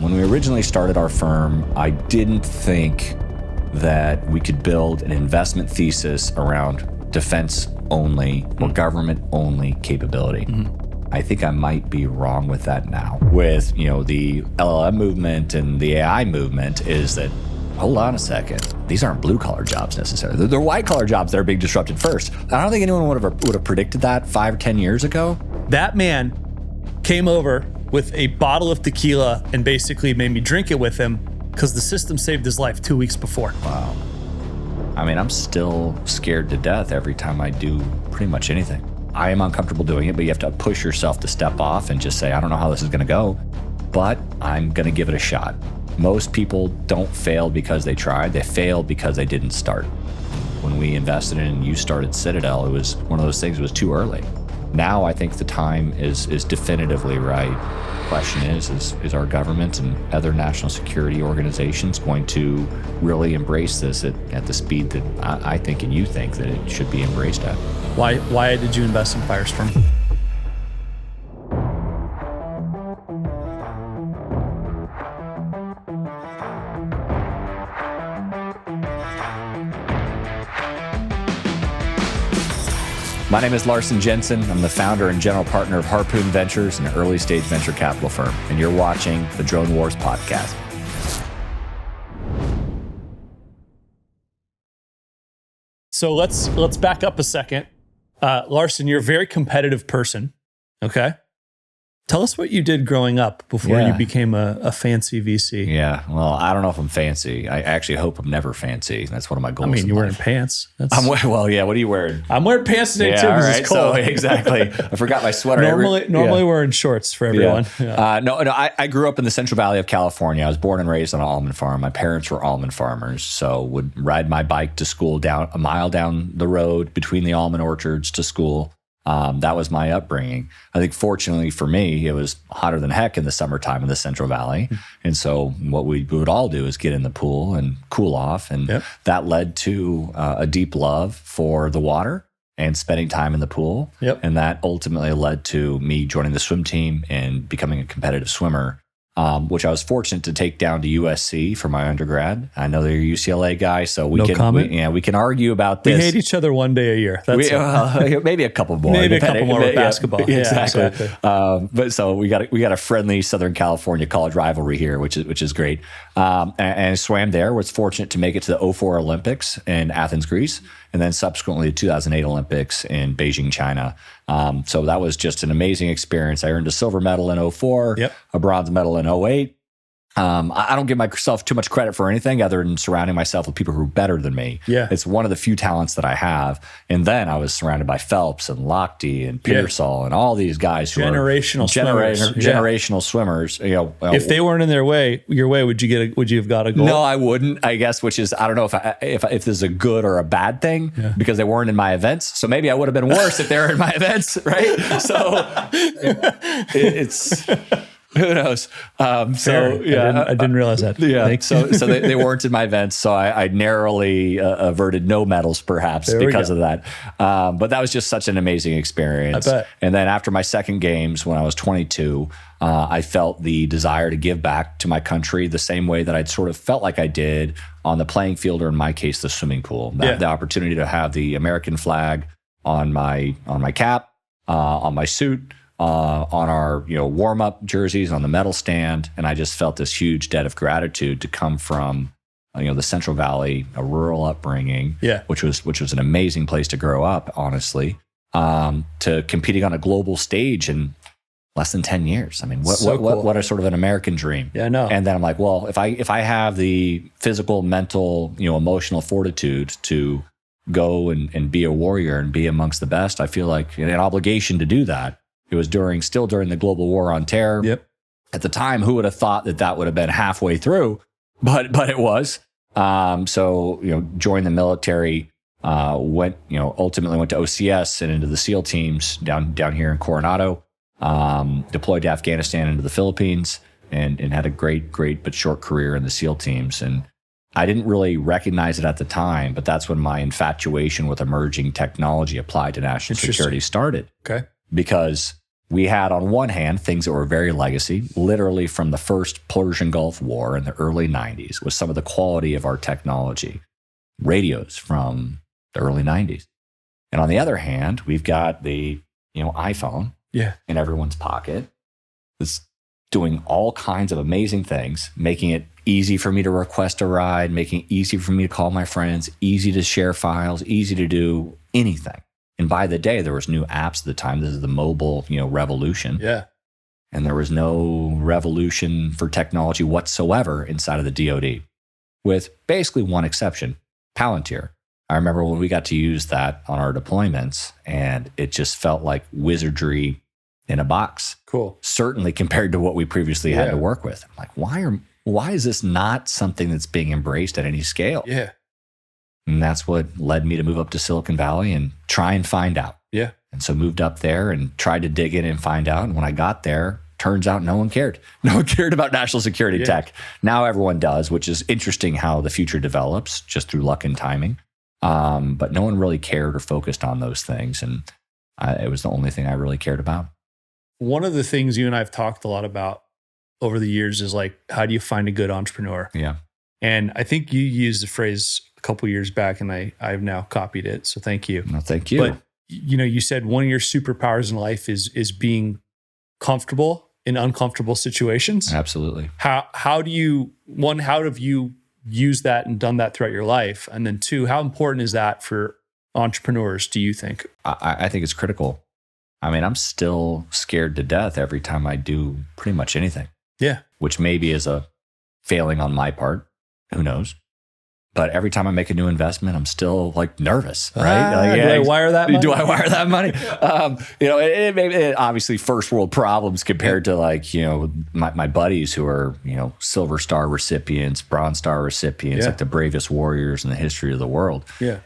When we originally started our firm, I didn't think that we could build an investment thesis around defense only or government only capability. I think I might be wrong with that now. With, the LLM movement and the AI movement is that, hold on a second, these aren't blue collar jobs necessarily. They're white collar jobs that are being disrupted first. I don't think anyone would have predicted that 5 or 10 years ago. That man came over with a bottle of tequila and basically made me drink it with him because the system saved his life 2 weeks before. Wow. I mean, I'm still scared to death every time I do pretty much anything. I am uncomfortable doing it, but you have to push yourself to step off and just say, I don't know how this is going to go, but I'm going to give it a shot. Most people don't fail because they tried. They failed because they didn't start. When we invested in and you started Citadel, it was one of those things, it was too early. Now I think the time is definitively right. The question is our government and other national security organizations going to really embrace this at the speed that I think and you think that it should be embraced at? Why did you invest in Firestorm? My name is Larsen Jensen. I'm the founder and general partner of Harpoon Ventures, an early stage venture capital firm, and you're watching the Drone Wars podcast. So let's back up a second. Larsen, you're a very competitive person. Okay. Tell us what you did growing up before you became a fancy VC. Yeah, well, I don't know if I'm fancy. I actually hope I'm never fancy. That's one of my goals. I mean, you're wearing pants. What are you wearing? I'm wearing pants today too because it's cold. So exactly. I forgot my sweater. Normally wearing shorts for everyone. Yeah. I grew up in the Central Valley of California. I was born and raised on an almond farm. My parents were almond farmers, so would ride my bike to school down a mile down the road between the almond orchards to school. That was my upbringing. I think fortunately for me, it was hotter than heck in the summertime in the Central Valley. And so what we would all do is get in the pool and cool off. And that led to a deep love for the water and spending time in the pool. And that ultimately led to me joining the swim team and becoming a competitive swimmer. Which I was fortunate to take down to USC for my undergrad. I know you're a UCLA guy, so we can argue about this. We hate each other one day a year. That's maybe a couple more. Maybe a couple more with basketball. Exactly. But so we got a friendly Southern California college rivalry here, which is great. And swam there. Was fortunate to make it to the 2004 Olympics in Athens, Greece, and then subsequently the 2008 Olympics in Beijing, China. So that was just an amazing experience. I earned a silver medal in 2004, a bronze medal in 2008. I don't give myself too much credit for anything other than surrounding myself with people who are better than me. It's one of the few talents that I have. And then I was surrounded by Phelps and Lochte and Pearsall and all these guys who generational swimmers. If they weren't in your way, would you have got a gold? No, I wouldn't. I guess, which is, I don't know if this is a good or a bad thing because they weren't in my events. So maybe I would have been worse if they were in my events, right? So it's. Who knows? I didn't realize that. So they weren't in my events. So I narrowly averted no medals, perhaps, because of that. But that was just such an amazing experience. I bet. And then after my second games, when I was 22, I felt the desire to give back to my country the same way that I'd sort of felt like I did on the playing field, or in my case, the swimming pool. The opportunity to have the American flag on my cap, on my suit. On our warm-up jerseys on the medal stand, and I just felt this huge debt of gratitude to come from the Central Valley, a rural upbringing, which was an amazing place to grow up, honestly, to competing on a global stage in less than 10 years. I mean, what a sort of an American dream. Yeah, I know. And then I'm like, well, if I have the physical, mental, emotional fortitude to go and be a warrior and be amongst the best, I feel like an obligation to do that. It was still during the global war on terror. At the time, who would have thought that would have been halfway through? But it was. So joined the military. Ultimately went to OCS and into the SEAL teams down here in Coronado. Deployed to Afghanistan, into the Philippines, and had a great but short career in the SEAL teams. And I didn't really recognize it at the time, but that's when my infatuation with emerging technology applied to national security started. Okay. Because we had on one hand things that were very legacy, literally from the first Persian Gulf War in the early 90s, with some of the quality of our technology, radios from the early 90s. And on the other hand, we've got the iPhone in everyone's pocket. It's doing all kinds of amazing things, making it easy for me to request a ride, making it easy for me to call my friends, easy to share files, easy to do anything. And by the day, there was new apps at the time. This is the mobile, revolution. Yeah. And there was no revolution for technology whatsoever inside of the DoD, with basically one exception, Palantir. I remember when we got to use that on our deployments, and it just felt like wizardry in a box. Cool. Certainly compared to what we previously had to work with. I'm like, why is this not something that's being embraced at any scale? Yeah. And that's what led me to move up to Silicon Valley and try and find out. Yeah. And so moved up there and tried to dig in and find out. And when I got there, turns out no one cared. No one cared about national security tech. Now everyone does, which is interesting how the future develops just through luck and timing. But no one really cared or focused on those things. And it was the only thing I really cared about. One of the things you and I have talked a lot about over the years is like, how do you find a good entrepreneur? Yeah. And I think you used the phrase a couple years back, and I've now copied it. So thank you. No, thank you. But you said one of your superpowers in life is being comfortable in uncomfortable situations. Absolutely. How have you used that and done that throughout your life? And then two, how important is that for entrepreneurs, do you think? I think it's critical. I mean, I'm still scared to death every time I do pretty much anything. Yeah. Which maybe is a failing on my part. Who knows? But every time I make a new investment, I'm still like nervous, right? Do I wire that money? Do I wire that money? It obviously first world problems compared to my buddies who are, Silver Star recipients, Bronze Star recipients, like the bravest warriors in the history of the world. Yeah.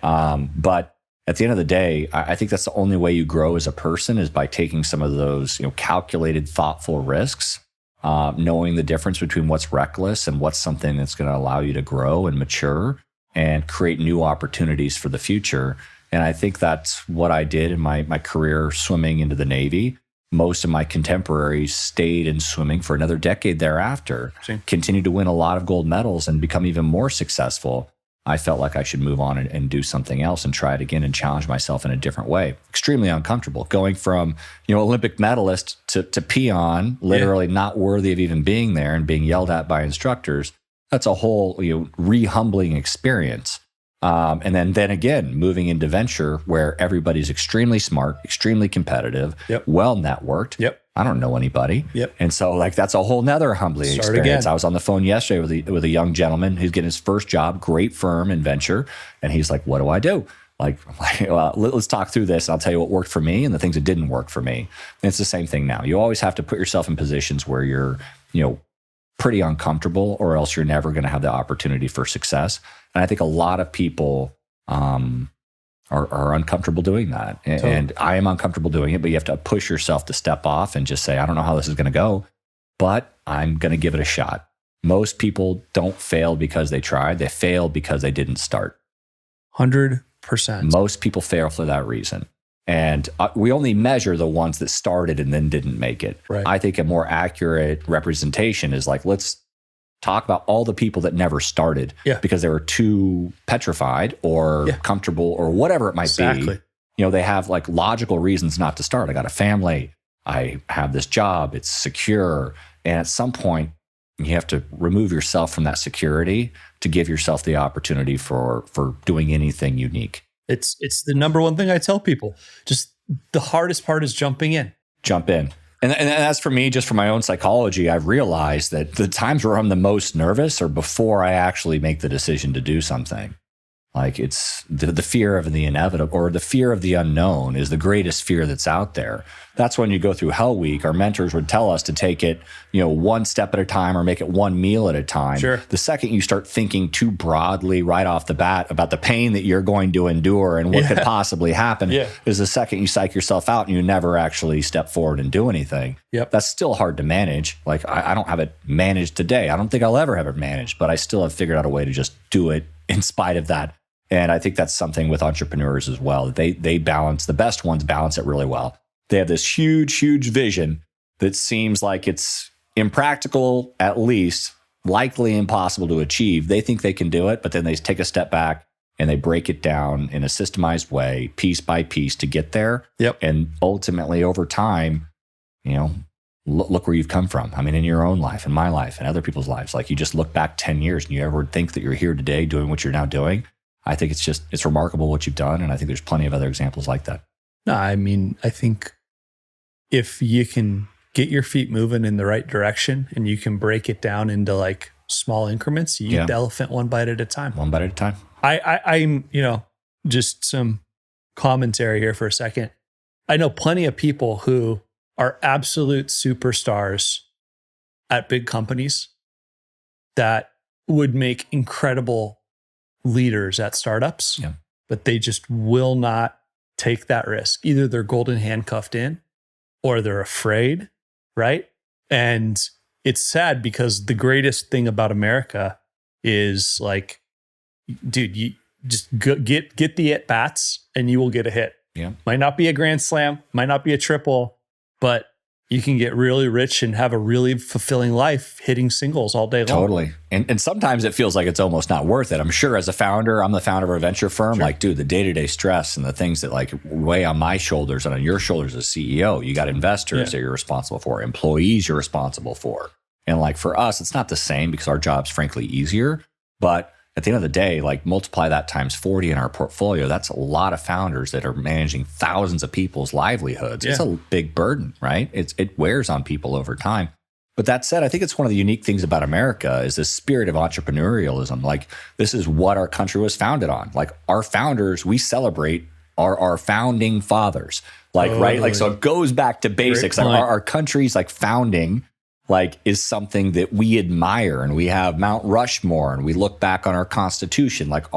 But at the end of the day, I think that's the only way you grow as a person is by taking some of those, calculated, thoughtful risks. Knowing the difference between what's reckless and what's something that's going to allow you to grow and mature and create new opportunities for the future. And I think that's what I did in my career swimming into the Navy. Most of my contemporaries stayed in swimming for another decade thereafter, continued to win a lot of gold medals and become even more successful. I felt like I should move on and do something else and try it again and challenge myself in a different way. Extremely uncomfortable. Going from, Olympic medalist to peon, literally not worthy of even being there and being yelled at by instructors. That's a whole, re-humbling experience. And then again, moving into venture where everybody's extremely smart, extremely competitive, well-networked. Yep. I don't know anybody. Yep. And so that's a whole nother humbling experience. Again. I was on the phone yesterday with a young gentleman who's getting his first job, great firm in venture. And he's like, what do I do? Well, let's talk through this. I'll tell you what worked for me and the things that didn't work for me. And it's the same thing now. You always have to put yourself in positions where you're, pretty uncomfortable or else you're never going to have the opportunity for success. And I think a lot of people, are uncomfortable doing that. And I am uncomfortable doing it, but you have to push yourself to step off and just say, I don't know how this is going to go, but I'm going to give it a shot. Most people don't fail because they tried. They fail because they didn't start. 100%. Most people fail for that reason. And we only measure the ones that started and then didn't make it. Right. I think a more accurate representation is let's talk about all the people that never started because they were too petrified or comfortable or whatever it might be. They have logical reasons not to start. I got a family. I have this job. It's secure. And at some point, you have to remove yourself from that security to give yourself the opportunity for doing anything unique. It's the number one thing I tell people. Just the hardest part is jumping in. Jump in. And as for me, just for my own psychology, I've realized that the times where I'm the most nervous are before I actually make the decision to do something. It's the fear of the inevitable or the fear of the unknown is the greatest fear that's out there. That's when you go through Hell Week. Our mentors would tell us to take it, one step at a time or make it one meal at a time. Sure. The second you start thinking too broadly right off the bat about the pain that you're going to endure and what could possibly happen is the second you psych yourself out and you never actually step forward and do anything. Yep. That's still hard to manage. I don't have it managed today. I don't think I'll ever have it managed, but I still have figured out a way to just do it in spite of that. And I think that's something with entrepreneurs as well. They balance, the best ones balance it really well. They have this huge, huge vision that seems like it's impractical, at least, likely impossible to achieve. They think they can do it, but then they take a step back and they break it down in a systemized way, piece by piece, to get there. Yep. And ultimately, over time, look where you've come from. I mean, in your own life, in my life, and other people's lives. Like, you just look back 10 years and you ever think that you're here today doing what you're now doing. I think it's remarkable what you've done. And I think there's plenty of other examples like that. No, I mean, I think if you can get your feet moving in the right direction and you can break it down into like small increments, you eat the elephant one bite at a time. One bite at a time. I'm, just some commentary here for a second. I know plenty of people who are absolute superstars at big companies that would make incredible leaders at startups, but they just will not take that risk. Either they're golden handcuffed in or they're afraid, right? And it's sad because the greatest thing about America is like, dude, you just get the at-bats and you will get a hit. Yeah. Might not be a grand slam, might not be a triple, but you can get really rich and have a really fulfilling life hitting singles all day long. Totally. And sometimes it feels like it's almost not worth it. I'm sure as a founder, I'm the founder of a venture firm. Sure. Like, dude, the day-to-day stress and the things that like weigh on my shoulders and on your shoulders as CEO, you got investors that you're responsible for, employees you're responsible for. And like for us, it's not the same because our job's frankly easier. But at the end of the day, like multiply that times 40 in our portfolio. That's a lot of founders that are managing thousands of people's livelihoods. Yeah. It's a big burden, right? It wears on people over time. But that said, I think it's one of the unique things about America is this spirit of entrepreneurialism. Like, this is what our country was founded on. Like, our founders, we celebrate our founding fathers. Like, right? Like, so it goes back to basics. Like, our country's like founding like is something that we admire, and we have Mount Rushmore, and we look back on our Constitution. Like,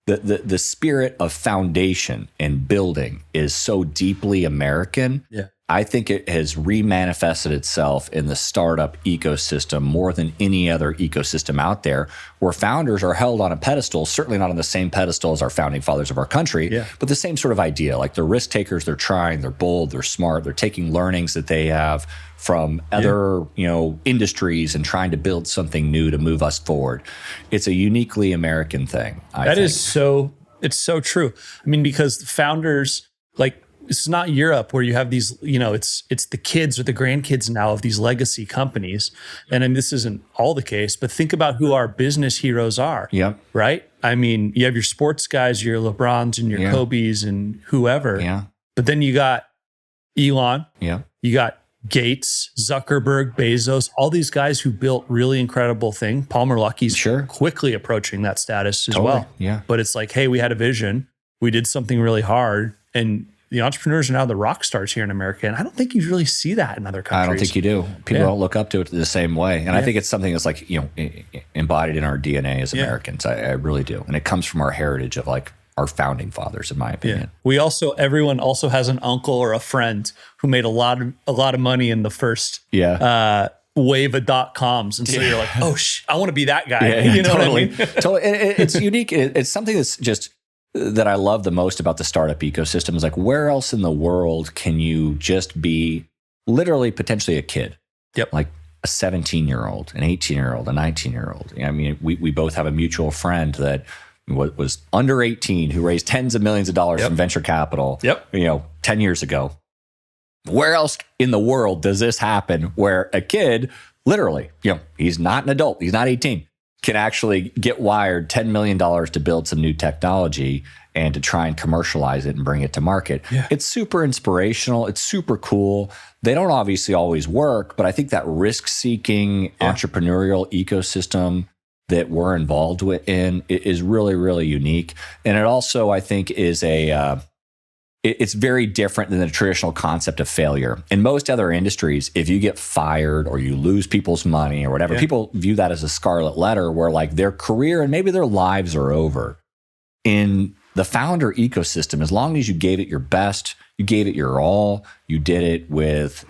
the spirit of foundation and building is so deeply American. Yeah. I think it has remanifested itself in the startup ecosystem more than any other ecosystem out there, where founders are held on a pedestal, certainly not on the same pedestal as our founding fathers of our country, but the same sort of idea. Like, they're risk takers, they're trying, they're bold, they're smart, they're taking learnings that they have from other industries and trying to build something new to move us forward. It's a uniquely American thing. I think. It's so true. I mean, because the founders, like, it's not Europe where you have these, it's the kids or the grandkids now of these legacy companies. And I mean, this isn't all the case, but think about who our business heroes are. Yeah. Right? I mean, you have your sports guys, your LeBrons and your Kobe's and whoever. Yeah. But then you got Elon. Yeah. You got Gates, Zuckerberg, Bezos, all these guys who built really incredible things. Palmer Luckey's quickly approaching that status as well. Yeah. But it's like, hey, we had a vision. We did something really hard. And the entrepreneurs are now the rock stars here in America. And I don't think you really see that in other countries. I don't think you do. People don't look up to it the same way. And I think it's something that's like, embodied in our DNA as Americans. I really do. And it comes from our heritage of like our founding fathers, in my opinion. Yeah. Everyone also has an uncle or a friend who made a lot of money in the first wave of .coms. And so you're like, oh, I want to be that guy. Yeah, you know totally. What I mean? Totally. It's unique. It's something that's just that I love the most about the startup ecosystem is like, where else in the world can you just be literally potentially a kid? Yep. Like a 17-year-old, an 18-year-old, a 19-year-old. I mean, we both have a mutual friend that was under 18 who raised tens of millions of dollars from venture capital, 10 years ago. Where else in the world does this happen where a kid literally, he's not an adult, he's not 18, can actually get wired $10 million to build some new technology and to try and commercialize it and bring it to market? Yeah. It's super inspirational. It's super cool. They don't obviously always work, but I think that risk-seeking entrepreneurial ecosystem that we're involved in is really, really unique. And it also, I think, is it's very different than the traditional concept of failure. In most other industries, if you get fired or you lose people's money or whatever, people view that as a scarlet letter where like their career and maybe their lives are over. In the founder ecosystem, as long as you gave it your best, you gave it your all, you did it with,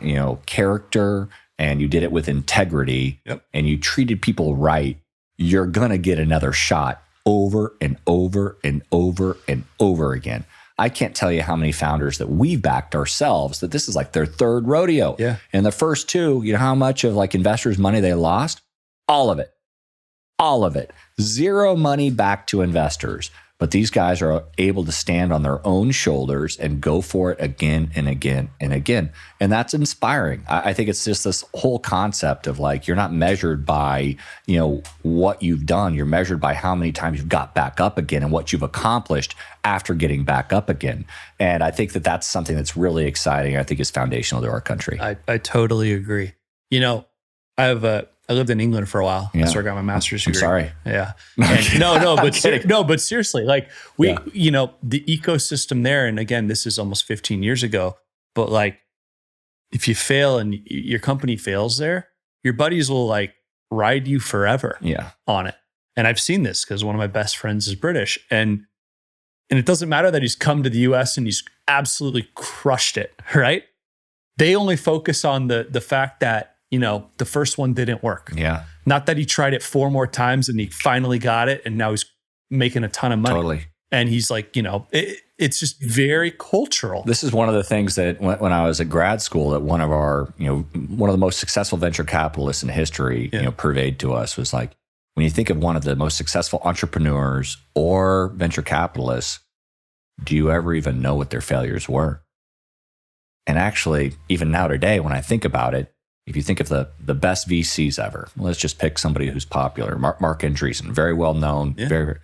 character, and you did it with integrity, and you treated people right, you're going to get another shot over and over and over and over again. I can't tell you how many founders that we've backed ourselves that this is like their third rodeo. Yeah. And the first two, you know how much of like investors' money they lost? All of it. All of it. Zero money back to investors. But these guys are able to stand on their own shoulders and go for it again and again and again. And that's inspiring. I think it's just this whole concept of like, you're not measured by, you know, what you've done. You're measured by how many times you've got back up again and what you've accomplished after getting back up again. And I think that that's something that's really exciting. I think is foundational to our country. I totally agree. You know, I lived in England for a while. Yeah. That's where I got my master's degree. I'm sorry. Yeah. And but seriously, like you know, the ecosystem there, and again, this is almost 15 years ago, but like if you fail and your company fails there, your buddies will like ride you forever on it. And I've seen this because one of my best friends is British, and it doesn't matter that he's come to the US and he's absolutely crushed it, right? They only focus on the fact that, you know, the first one didn't work. Yeah. Not that he tried it 4 more times and he finally got it and now he's making a ton of money. Totally. And he's like, you know, it's just very cultural. This is one of the things that when I was at grad school, that one of our, you know, one of the most successful venture capitalists in history, you know, purveyed to us was like, when you think of one of the most successful entrepreneurs or venture capitalists, do you ever even know what their failures were? And actually, even now today, when I think about it, if you think of the best VCs ever, let's just pick somebody who's popular. Mark Andreessen, very well known. Very.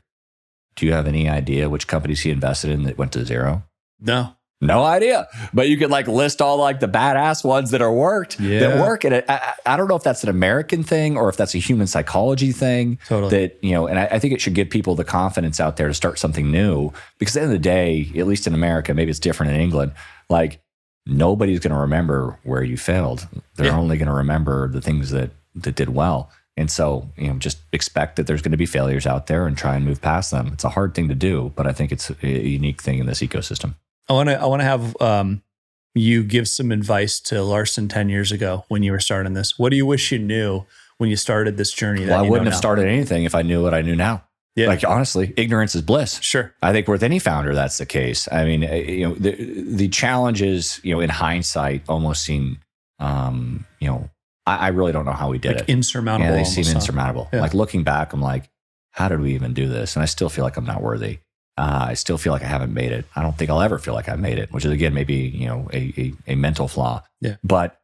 Do you have any idea which companies he invested in that went to zero? No idea. But you could like list all like the badass ones that are worked. That work. And I don't know if that's an American thing or if that's a human psychology thing. Totally. That, you know, and I think it should give people the confidence out there to start something new. Because at the end of the day, at least in America, maybe it's different in England, like, nobody's going to remember where you failed. They're only going to remember the things that did well. And so, you know, just expect that there's going to be failures out there and try and move past them. It's a hard thing to do, but I think it's a unique thing in this ecosystem. I want to have you give some advice to Larsen 10 years ago when you were starting this. What do you wish you knew when you started this journey? Well, I wouldn't have started anything if I knew what I knew now. Yeah. Like, honestly, ignorance is bliss. Sure. I think with any founder, that's the case. I mean, you know, the challenges, you know, in hindsight almost seem, you know, I really don't know how we did like it. Insurmountable. Yeah, they seem insurmountable. Yeah. Like looking back, I'm like, how did we even do this? And I still feel like I'm not worthy. I still feel like I haven't made it. I don't think I'll ever feel like I made it, which is again, maybe, you know, a mental flaw. Yeah. But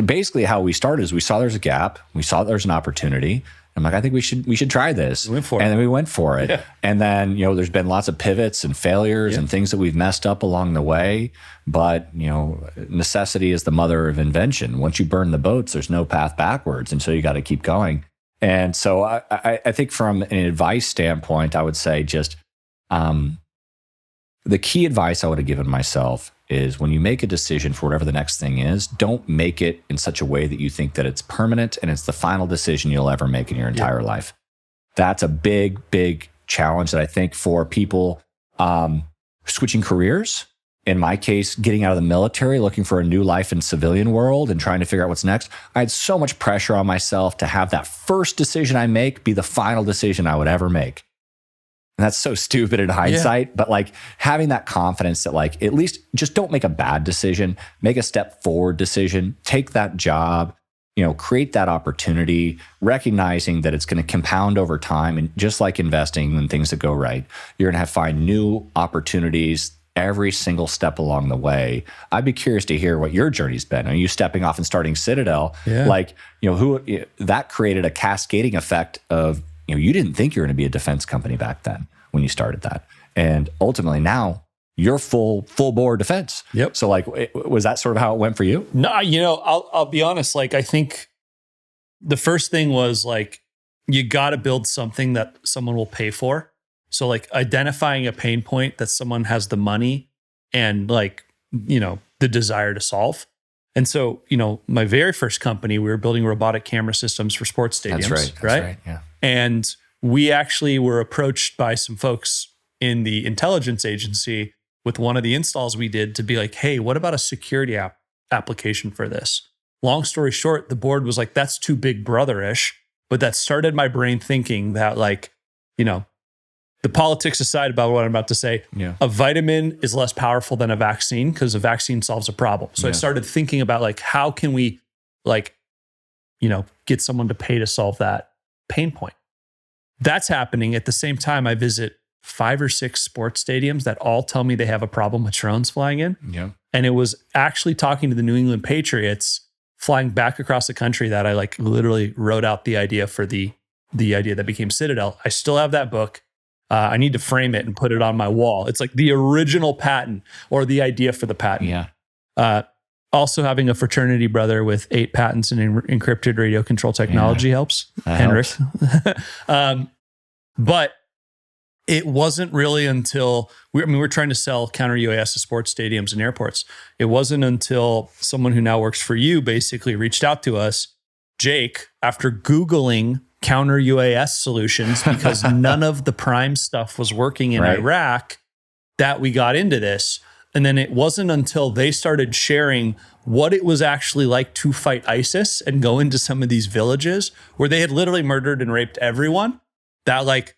basically how we started is we saw there's a gap. We saw there's an opportunity. I'm like, I think we should try this. We went for it. And then we went for it. Yeah. And then, you know, there's been lots of pivots and failures and things that we've messed up along the way. But, you know, necessity is the mother of invention. Once you burn the boats, there's no path backwards. And so you got to keep going. And so I think from an advice standpoint, I would say just the key advice I would have given myself is when you make a decision for whatever the next thing is, don't make it in such a way that you think that it's permanent and it's the final decision you'll ever make in your entire life. That's a big, big challenge that I think for people switching careers. In my case, getting out of the military, looking for a new life in civilian world and trying to figure out what's next. I had so much pressure on myself to have that first decision I make be the final decision I would ever make. And that's so stupid in hindsight, but like having that confidence that like, at least just don't make a bad decision, make a step forward decision, take that job, you know, create that opportunity, recognizing that it's going to compound over time. And just like investing when things that go right, you're going to find new opportunities every single step along the way. I'd be curious to hear what your journey's been. Are you stepping off and starting Citadel? Yeah. Like, you know, that created a cascading effect of, you know, you didn't think you were going to be a defense company back then when you started that. And ultimately now you're full bore defense. Yep. So like, was that sort of how it went for you? No, you know, I'll be honest. Like, I think the first thing was like, you got to build something that someone will pay for. So like identifying a pain point that someone has the money and like, you know, the desire to solve. And so, you know, my very first company, we were building robotic camera systems for sports stadiums. That's right. Yeah. And we actually were approached by some folks in the intelligence agency with one of the installs we did to be like, hey, what about a security application for this? Long story short, the board was like, that's too big brother-ish. But that started my brain thinking that like, you know, the politics aside about what I'm about to say, a vitamin is less powerful than a vaccine because a vaccine solves a problem. So I started thinking about like, how can we like, get someone to pay to solve that pain point? That's happening. At the same time, I visit 5 or 6 sports stadiums that all tell me they have a problem with drones flying in. Yeah. And it was actually talking to the New England Patriots flying back across the country that I like literally wrote out the idea for the idea that became Citadel. I still have that book. I need to frame it and put it on my wall. It's like the original patent or the idea for the patent. Yeah. Also having a fraternity brother with 8 patents in encrypted radio control technology helps. Henrik. But it wasn't really until we're trying to sell counter UAS to sports stadiums and airports. It wasn't until someone who now works for you basically reached out to us, Jake, after Googling counter UAS solutions because none of the prime stuff was working in Iraq, that we got into this. And then it wasn't until they started sharing what it was actually like to fight ISIS and go into some of these villages where they had literally murdered and raped everyone, that like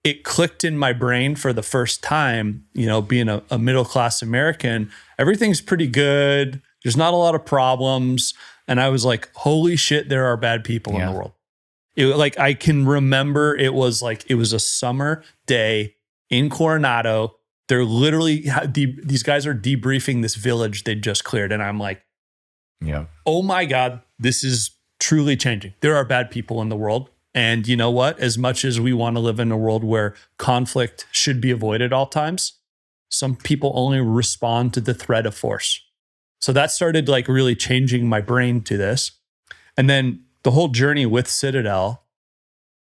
it clicked in my brain for the first time, being a middle-class American, everything's pretty good. There's not a lot of problems. And I was like, holy shit, there are bad people in the world. I can remember it was a summer day in Coronado. They're literally, these guys are debriefing this village they just cleared. And I'm like, oh my God, this is truly changing. There are bad people in the world. And you know what? As much as we want to live in a world where conflict should be avoided at all times, some people only respond to the threat of force. So that started like really changing my brain to this. And then the whole journey with Citadel,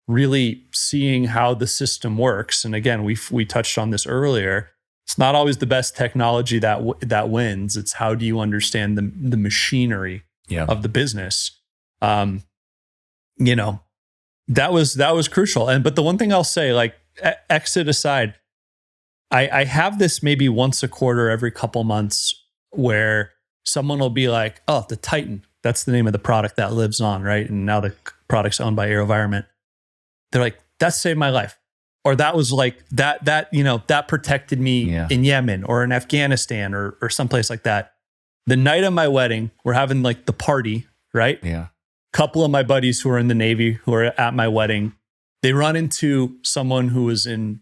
really seeing how the system works. And again, we touched on this earlier. It's not always the best technology that wins. It's how do you understand the machinery of the business. That was crucial. But the one thing I'll say, like exit aside, I have this maybe once a quarter, every couple months, where someone will be like, "Oh, the Titan. That's the name of the product that lives on, right?" And now the product's owned by AeroVironment. They're like, "That saved my life," or "That was like that protected me in Yemen or in Afghanistan or someplace like that." The night of my wedding, we're having like the party, right? Yeah. Couple of my buddies who are in the Navy who are at my wedding, they run into someone who was in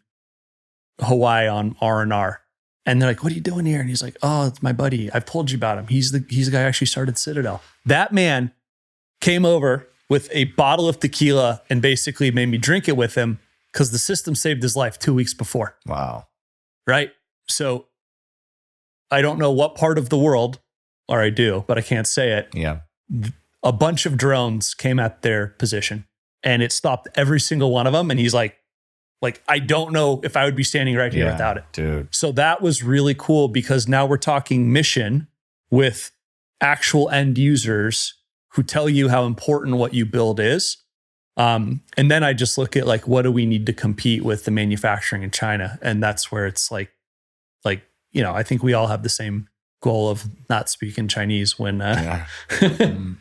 Hawaii on R&R. And they're like, "What are you doing here?" And he's like, "Oh, it's my buddy. I've told you about him. He's the guy who actually started Citadel." That man came over with a bottle of tequila and basically made me drink it with him because the system saved his life 2 weeks before. Wow. Right? So I don't know what part of the world, or I do, but I can't say it. Yeah. A bunch of drones came at their position and it stopped every single one of them. And he's like, I don't know if I would be standing right here without it. Dude. So that was really cool because now we're talking mission with actual end users who tell you how important what you build is. And then I just look at like, what do we need to compete with the manufacturing in China? And that's where it's like, I think we all have the same goal of not speaking Chinese when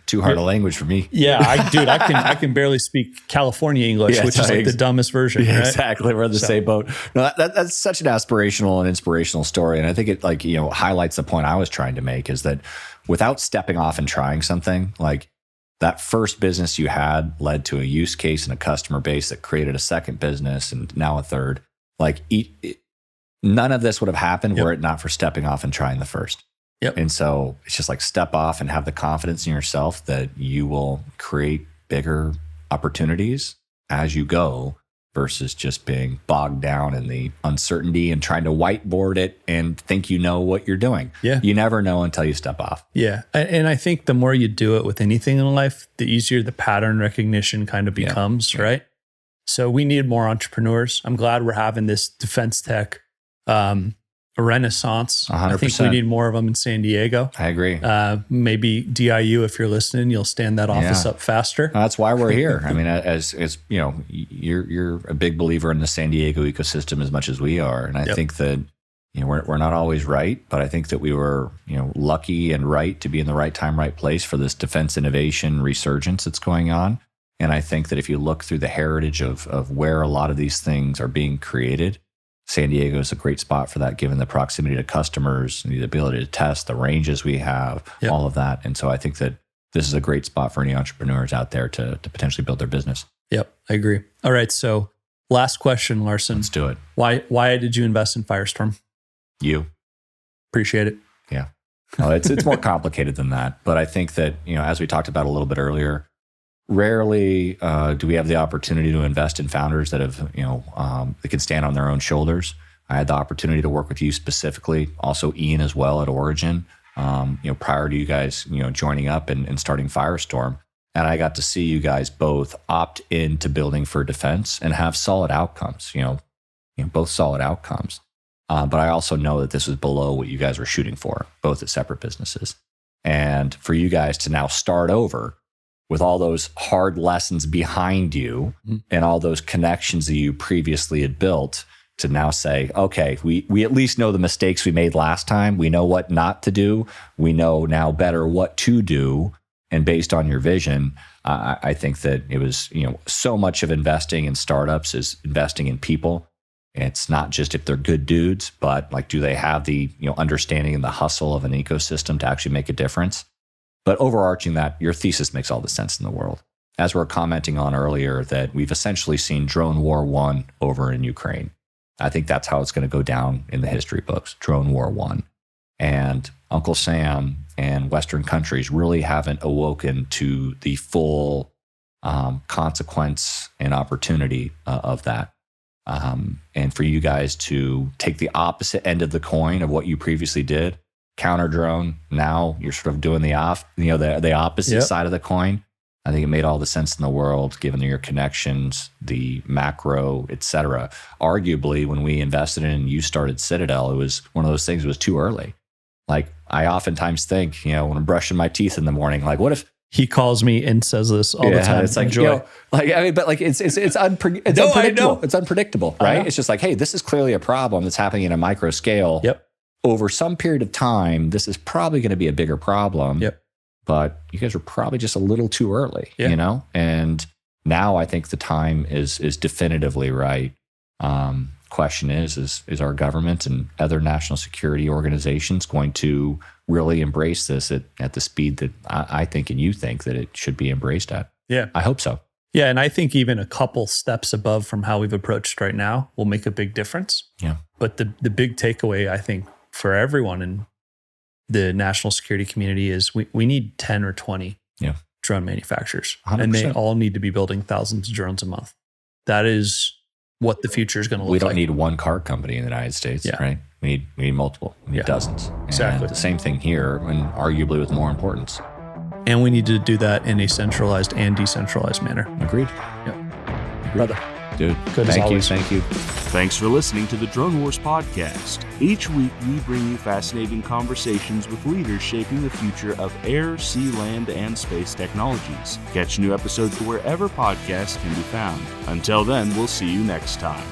too hard a language for me. I can barely speak California English, which is like the dumbest version. Yeah, right? Exactly. We're in the same boat. No, that's such an aspirational and inspirational story. And I think it highlights the point I was trying to make is that without stepping off and trying something, like that first business you had led to a use case and a customer base that created a second business and now a third. Like none of this would have happened were it not for stepping off and trying the first. Yep. And so it's just like step off and have the confidence in yourself that you will create bigger opportunities as you go versus just being bogged down in the uncertainty and trying to whiteboard it and think you know what you're doing. Yeah. You never know until you step off. Yeah. And I think the more you do it with anything in life, the easier the pattern recognition kind of becomes, right? So we need more entrepreneurs. I'm glad we're having this defense tech renaissance. 100%. I think we need more of them in San Diego. I agree. Maybe DIU, if you're listening, you'll stand that office up faster. That's why we're here. I mean, as you're a big believer in the San Diego ecosystem as much as we are, and I think that we're not always right, but I think that we were lucky and right to be in the right time, right place for this defense innovation resurgence that's going on. And I think that if you look through the heritage of where a lot of these things are being created, San Diego is a great spot for that, given the proximity to customers, the ability to test, the ranges we have, all of that. And so I think that this is a great spot for any entrepreneurs out there to potentially build their business. Yep, I agree. All right, so last question, Larsen. Let's do it. Why did you invest in Firestorm? You. Appreciate it. Yeah. No, it's more complicated than that. But I think that, as we talked about a little bit earlier, rarely do we have the opportunity to invest in founders that have, that can stand on their own shoulders. I had the opportunity to work with you specifically, also Ian as well at Origin, prior to you guys, joining up and starting Firestorm. And I got to see you guys both opt into building for defense and have solid outcomes, both solid outcomes. But I also know that this was below what you guys were shooting for, both at separate businesses. And for you guys to now start over with all those hard lessons behind you and all those connections that you previously had built, to now say, okay, we at least know the mistakes we made last time. We know what not to do. We know now better what to do. And based on your vision, I think that it was, so much of investing in startups is investing in people. It's not just if they're good dudes, but like, do they have the, understanding and the hustle of an ecosystem to actually make a difference? But overarching that, your thesis makes all the sense in the world. As we were commenting on earlier, that we've essentially seen Drone War 1 over in Ukraine. I think that's how it's going to go down in the history books, Drone War 1. And Uncle Sam and Western countries really haven't awoken to the full consequence and opportunity of that. And for you guys to take the opposite end of the coin of what you previously did, counter drone, now you're sort of doing the opposite side of the coin. I think it made all the sense in the world, given your connections, the macro, et cetera. Arguably, when we invested in and you started Citadel, it was one of those things, it was too early. Like, I oftentimes think, when I'm brushing my teeth in the morning, like, what if he calls me and says this all the time? It's like, it's unpredictable. It's unpredictable, right? It's just like, hey, this is clearly a problem that's happening at a micro scale. Yep. Over some period of time, this is probably going to be a bigger problem. Yep. But you guys are probably just a little too early, And now I think the time is definitively right. Question is our government and other national security organizations going to really embrace this at the speed that I think and you think that it should be embraced at? Yeah. I hope so. Yeah, and I think even a couple steps above from how we've approached right now will make a big difference. Yeah. But the big takeaway, I think, for everyone in the national security community is we need 10 or 20 drone manufacturers. 100%. And they all need to be building thousands of drones a month. That is what the future is going to look like. We don't need one car company in the United States, right? We need multiple. We need dozens. Exactly. And the same thing here, and arguably with more importance. And we need to do that in a centralized and decentralized manner. Agreed. Yep. Brother. Dude, good as always. Thank you. Thanks for listening to the Drone Wars podcast. Each week, we bring you fascinating conversations with leaders shaping the future of air, sea, land, and space technologies. Catch new episodes wherever podcasts can be found. Until then, we'll see you next time.